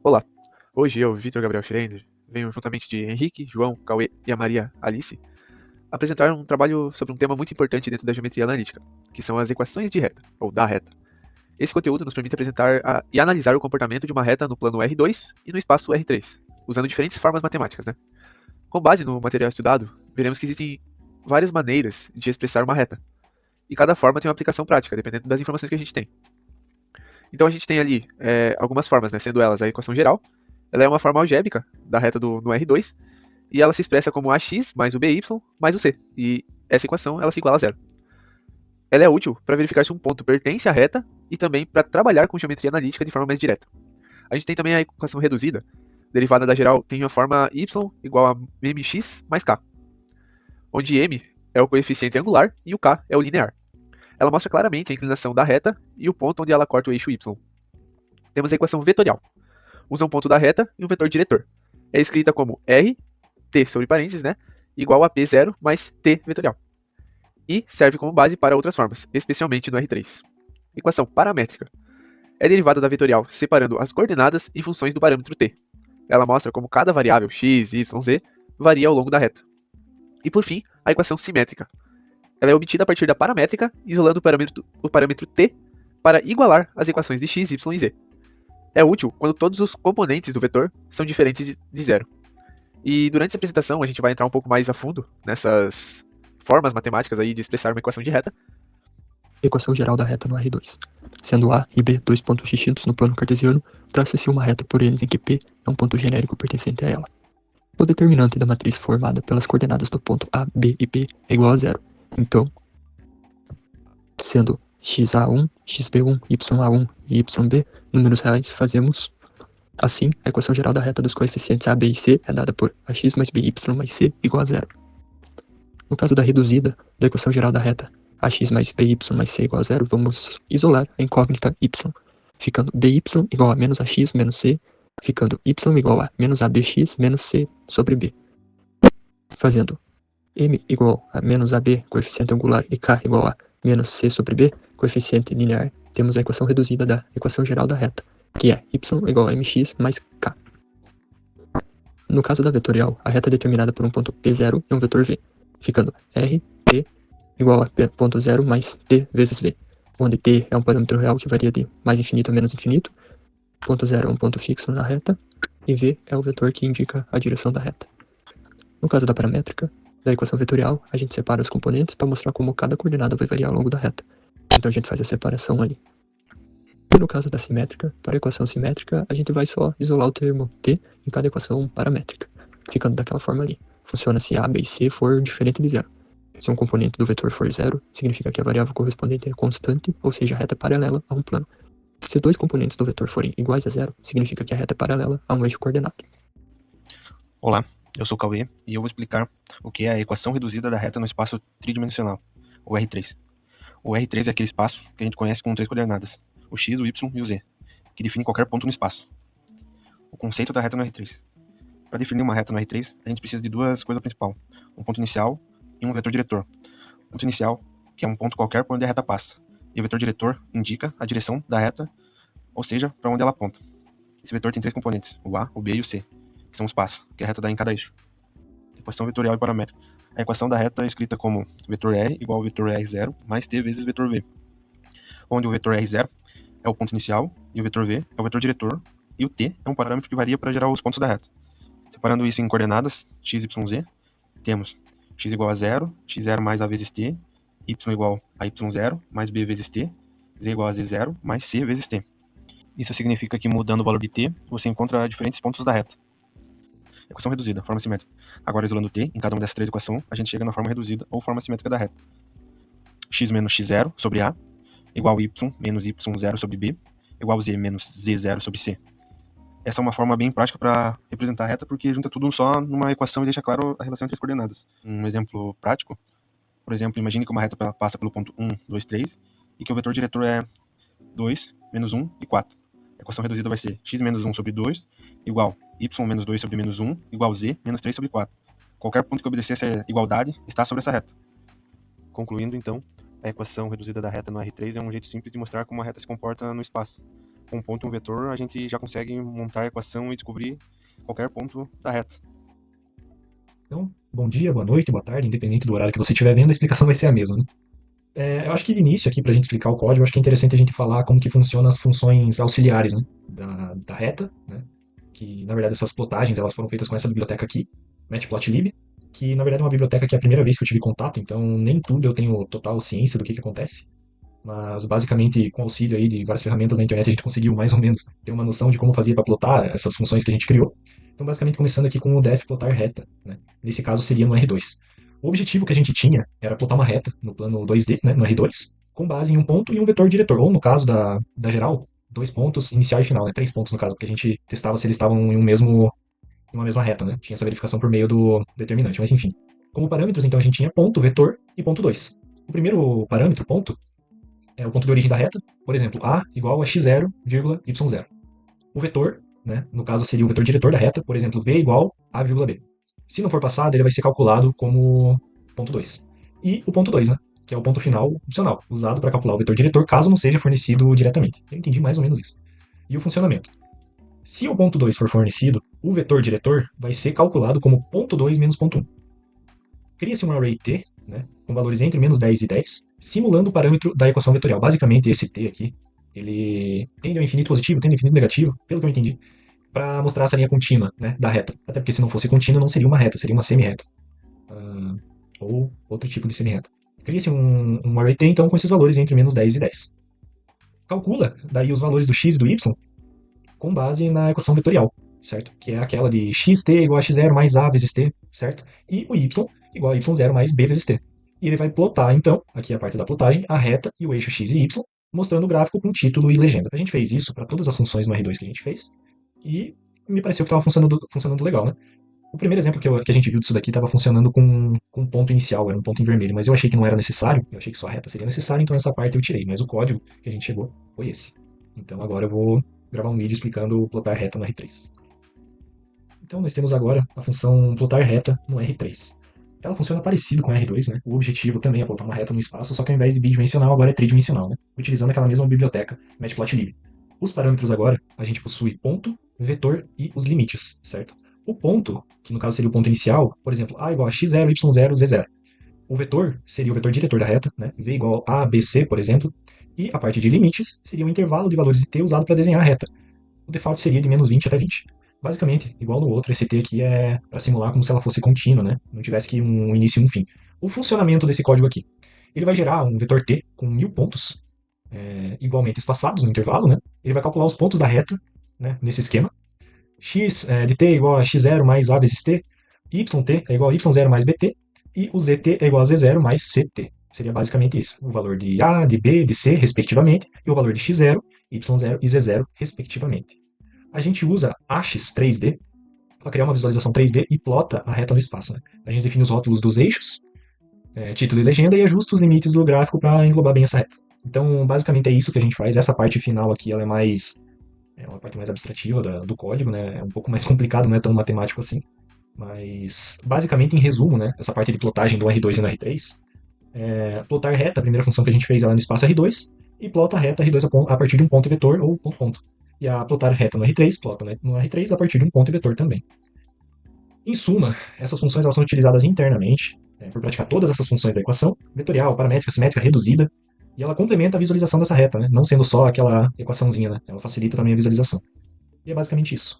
Olá, hoje eu, Vitor Gabriel Schreiner, venho juntamente de Henrique, João, Cauê e a Maria Alice apresentar um trabalho sobre um tema muito importante dentro da geometria analítica, que são as equações de reta, ou da reta. Esse conteúdo nos permite apresentar e analisar o comportamento de uma reta no plano R2 e no espaço R3, usando diferentes formas matemáticas, né? Com base no material estudado, veremos que existem várias maneiras de expressar uma reta, e cada forma tem uma aplicação prática, dependendo das informações que a gente tem. Então a gente tem ali algumas formas, né, sendo elas a equação geral, ela é uma forma algébrica da reta no R2, e ela se expressa como ax mais o by mais o c, e essa equação ela se iguala a zero. Ela é útil para verificar se um ponto pertence à reta e também para trabalhar com geometria analítica de forma mais direta. A gente tem também a equação reduzida, derivada da geral tem a forma y igual a mx mais k, onde m é o coeficiente angular e o k é o linear. Ela mostra claramente a inclinação da reta e o ponto onde ela corta o eixo y. Temos a equação vetorial. Usa um ponto da reta e um vetor diretor. É escrita como r, t sobre parênteses, né, igual a p0 mais t vetorial. E serve como base para outras formas, especialmente no R3. Equação paramétrica. É derivada da vetorial separando as coordenadas em funções do parâmetro t. Ela mostra como cada variável x, y, z varia ao longo da reta. E por fim, a equação simétrica. Ela é obtida a partir da paramétrica, isolando o parâmetro t para igualar as equações de x, y e z. É útil quando todos os componentes do vetor são diferentes de zero. E durante essa apresentação a gente vai entrar um pouco mais a fundo nessas formas matemáticas aí de expressar uma equação de reta. Equação geral da reta no R2. Sendo A e B dois pontos distintos no plano cartesiano, traça-se uma reta por eles em que P é um ponto genérico pertencente a ela. O determinante da matriz formada pelas coordenadas do ponto A, B e P é igual a zero. Então, sendo xa1, xb1, ya1 e yb números reais, fazemos assim a equação geral da reta dos coeficientes A, B e C é dada por ax mais by mais c igual a zero. No caso da reduzida da equação geral da reta ax mais by mais c igual a zero, vamos isolar a incógnita y, ficando by igual a menos ax menos c, ficando y igual a menos abx menos c sobre b. Fazendo m igual a menos ab, coeficiente angular, e k igual a menos c sobre b, coeficiente linear, temos a equação reduzida da equação geral da reta, que é y igual a mx mais k. No caso da vetorial, a reta é determinada por um ponto P0 e um vetor V, ficando R, T, igual a ponto zero mais T vezes V, onde T é um parâmetro real que varia de mais infinito a menos infinito, ponto zero é um ponto fixo na reta, e V é o vetor que indica a direção da reta. No caso da paramétrica, da equação vetorial, a gente separa os componentes para mostrar como cada coordenada vai variar ao longo da reta. Então a gente faz a separação ali. E no caso da simétrica, para a equação simétrica, a gente vai só isolar o termo t em cada equação paramétrica, ficando daquela forma ali. Funciona se a, b e c for diferente de zero. Se um componente do vetor for zero, significa que a variável correspondente é constante, ou seja, a reta é paralela a um plano. Se dois componentes do vetor forem iguais a zero, significa que a reta é paralela a um eixo coordenado. Olá, eu sou o Cauê e eu vou explicar o que é a equação reduzida da reta no espaço tridimensional, o R3. O R3 é aquele espaço que a gente conhece com três coordenadas, o x, o y e o z, que define qualquer ponto no espaço. O conceito da reta no R3. Para definir uma reta no R3, a gente precisa de duas coisas principais, um ponto inicial e um vetor diretor. O ponto inicial, que é um ponto qualquer por onde a reta passa, e o vetor diretor indica a direção da reta, ou seja, para onde ela aponta. Esse vetor tem três componentes, o A, o B e o C, que são os passos que a reta dá em cada eixo. Equação vetorial e paramétrica. A equação da reta é escrita como vetor R igual ao vetor R0 mais T vezes vetor V, onde o vetor R0 é o ponto inicial e o vetor V é o vetor diretor e o T é um parâmetro que varia para gerar os pontos da reta. Separando isso em coordenadas x, y, z, temos x igual a 0, x0 mais a vezes t, y igual a y0 mais b vezes t, z igual a z0 mais c vezes t. Isso significa que mudando o valor de t, você encontra diferentes pontos da reta. Equação reduzida, forma simétrica. Agora, isolando t em cada uma dessas três equações, a gente chega na forma reduzida ou forma simétrica da reta. X menos x0 sobre a igual a y menos y0 sobre b igual a z menos z0 sobre c. Essa é uma forma bem prática para representar a reta, porque junta tudo só numa equação e deixa claro a relação entre as coordenadas. Um exemplo prático, por exemplo, imagine que uma reta passa pelo ponto 1, 2, 3 e que o vetor diretor é 2, menos 1 e 4. A equação reduzida vai ser x menos 1 sobre 2 igual y menos 2 sobre menos 1 igual z menos 3 sobre 4. Qualquer ponto que obedecer essa igualdade está sobre essa reta. Concluindo, então, a equação reduzida da reta no R3 é um jeito simples de mostrar como a reta se comporta no espaço. Com um ponto e um vetor, a gente já consegue montar a equação e descobrir qualquer ponto da reta. Então, bom dia, boa noite, boa tarde, independente do horário que você estiver vendo, a explicação vai ser a mesma, né? Eu acho que de início aqui, para a gente explicar o código, acho que é interessante a gente falar como que funcionam as funções auxiliares, né, da reta, né, que na verdade essas plotagens elas foram feitas com essa biblioteca aqui, Matplotlib, que na verdade é uma biblioteca que é a primeira vez que eu tive contato, então nem tudo eu tenho total ciência do que acontece, mas basicamente com o auxílio aí de várias ferramentas na internet a gente conseguiu mais ou menos ter uma noção de como fazia para plotar essas funções que a gente criou. Então basicamente começando aqui com o def plotar reta, né, nesse caso seria no R2. O objetivo que a gente tinha era plotar uma reta no plano 2D, né, no R2, com base em um ponto e um vetor diretor, ou no caso da geral, 2 pontos, inicial e final, né, 3 pontos no caso, porque a gente testava se eles estavam em uma mesma reta, né, tinha essa verificação por meio do determinante, mas enfim. Como parâmetros, então, a gente tinha ponto, vetor e ponto 2. O primeiro parâmetro, ponto, é o ponto de origem da reta, por exemplo, a igual a x0, y0. O vetor, né, no caso seria o vetor diretor da reta, por exemplo, b igual a, b. Se não for passado, ele vai ser calculado como ponto 2. E o ponto 2, né, que é o ponto final opcional, usado para calcular o vetor diretor, caso não seja fornecido diretamente. Eu entendi mais ou menos isso. E o funcionamento. Se o ponto 2 for fornecido, o vetor diretor vai ser calculado como ponto 2 menos ponto 1. Cria-se um array T, né, com valores entre menos 10 e 10, simulando o parâmetro da equação vetorial. Basicamente, esse T aqui, ele tende ao infinito positivo, tende ao infinito negativo, pelo que eu entendi, para mostrar essa linha contínua, né, da reta. Até porque se não fosse contínua, não seria uma reta, seria uma semi-reta. Ou outro tipo de semi-reta. Cria-se um array T, então, com esses valores entre menos 10 e 10. Calcula, daí, os valores do x e do y com base na equação vetorial, certo? Que é aquela de xt igual a x0 mais a vezes t, certo? E o y igual a y0 mais b vezes t. E ele vai plotar, então, aqui a parte da plotagem, a reta e o eixo x e y, mostrando o gráfico com título e legenda. A gente fez isso para todas as funções no R2 que a gente fez, e me pareceu que estava funcionando legal, né? O primeiro exemplo que a gente viu disso daqui estava funcionando com um ponto inicial, era um ponto em vermelho, mas eu achei que não era necessário, eu achei que só a reta seria necessária, então essa parte eu tirei, mas o código que a gente chegou foi esse. Então agora eu vou gravar um vídeo explicando plotar reta no R3. Então nós temos agora a função plotar reta no R3. Ela funciona parecido com a R2, né? O objetivo também é plotar uma reta no espaço, só que ao invés de bidimensional agora é tridimensional, né? Utilizando aquela mesma biblioteca Matplotlib. Os parâmetros agora, a gente possui ponto, vetor e os limites, certo? O ponto, que no caso seria o ponto inicial, por exemplo, a igual a x0, y0, z0. O vetor seria o vetor diretor da reta, né? V igual a, b, c, por exemplo. E a parte de limites seria o intervalo de valores de t usado para desenhar a reta. O default seria de menos 20 até 20. Basicamente, igual no outro, esse t aqui é para simular como se ela fosse contínua, né? Não tivesse que um início e um fim. O funcionamento desse código aqui. Ele vai gerar um vetor t com 1000 pontos igualmente espaçados no intervalo, né? Ele vai calcular os pontos da reta, né, nesse esquema. X de t é igual a x0 mais a vezes t, yt é igual a y0 mais bt, e o zt é igual a z0 mais ct. Seria basicamente isso. O valor de a, de b, de c, respectivamente, e o valor de x0, y0 e z0, respectivamente. A gente usa AX 3D para criar uma visualização 3D e plota a reta no espaço. Né? A gente define os rótulos dos eixos, título e legenda, e ajusta os limites do gráfico para englobar bem essa reta. Então, basicamente é isso que a gente faz. Essa parte final aqui ela é uma parte mais abstrativa do código, né? É um pouco mais complicado, não é tão matemático assim. Mas, basicamente, em resumo, né? Essa parte de plotagem do R2 e do R3, plotar reta, a primeira função que a gente fez ela no espaço R2, e plota a reta R2 a partir de um ponto vetor ou ponto. E a plotar reta no R3, plota no R3 a partir de um ponto vetor também. Em suma, essas funções elas são utilizadas internamente por praticar todas essas funções da equação, vetorial, paramétrica, simétrica, reduzida, e ela complementa a visualização dessa reta, né? Não sendo só aquela equaçãozinha, né? Ela facilita também a visualização. E é basicamente isso.